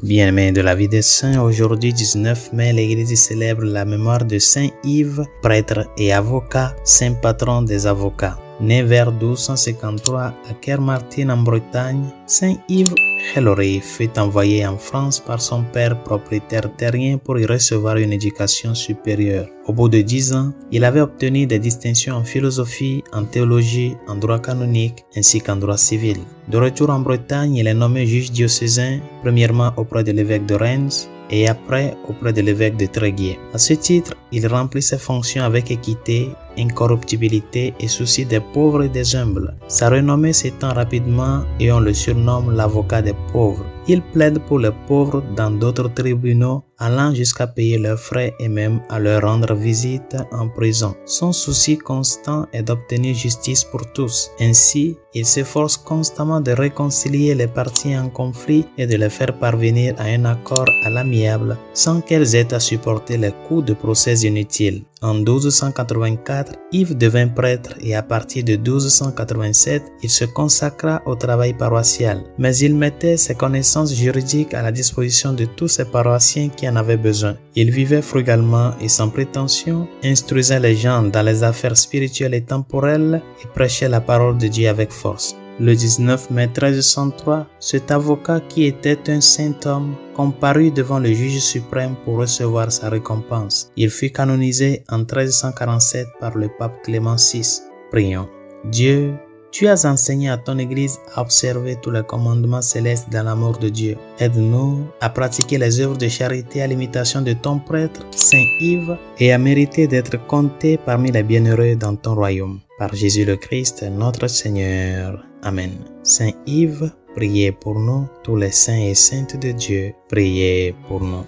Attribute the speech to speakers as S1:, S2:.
S1: Bien-aimés de la vie des saints, aujourd'hui 19 mai, l'Église célèbre la mémoire de Saint Yves, prêtre et avocat, saint patron des avocats. Né vers 1253 à Kermartin en Bretagne, Saint Yves Hellory fut envoyé en France par son père propriétaire terrien pour y recevoir une éducation supérieure. Au bout de 10 ans, il avait obtenu des distinctions en philosophie, en théologie, en droit canonique ainsi qu'en droit civil. De retour en Bretagne, il est nommé juge diocésain, premièrement auprès de l'évêque de Reims et après auprès de l'évêque de Tréguier. À ce titre, il remplit ses fonctions avec équité, incorruptibilité et souci des pauvres et des humbles. Sa renommée s'étend rapidement et on le surnomme l'avocat des pauvres. Il plaide pour les pauvres dans d'autres tribunaux, allant jusqu'à payer leurs frais et même à leur rendre visite en prison. Son souci constant est d'obtenir justice pour tous. Ainsi, il s'efforce constamment de réconcilier les parties en conflit et de les faire parvenir à un accord à l'amiable, sans qu'elles aient à supporter les coûts de procès inutiles. En 1284, Yves devint prêtre et à partir de 1287, il se consacra au travail paroissial. Mais il mettait ses connaissances juridiques à la disposition de tous ses paroissiens qui en avaient besoin. Il vivait frugalement et sans prétention, instruisait les gens dans les affaires spirituelles et temporelles et prêchait la parole de Dieu avec force. Le 19 mai 1303, cet avocat qui était un saint homme comparut devant le juge suprême pour recevoir sa récompense. Il fut canonisé en 1347 par le pape Clément VI. Prions. Dieu, tu as enseigné à ton Église à observer tous les commandements célestes dans l'amour de Dieu. Aide-nous à pratiquer les œuvres de charité à l'imitation de ton prêtre, Saint Yves, et à mériter d'être compté parmi les bienheureux dans ton royaume. Par Jésus le Christ, notre Seigneur. Amen. Saint Yves, priez pour nous. Tous les saints et saintes de Dieu, priez pour nous.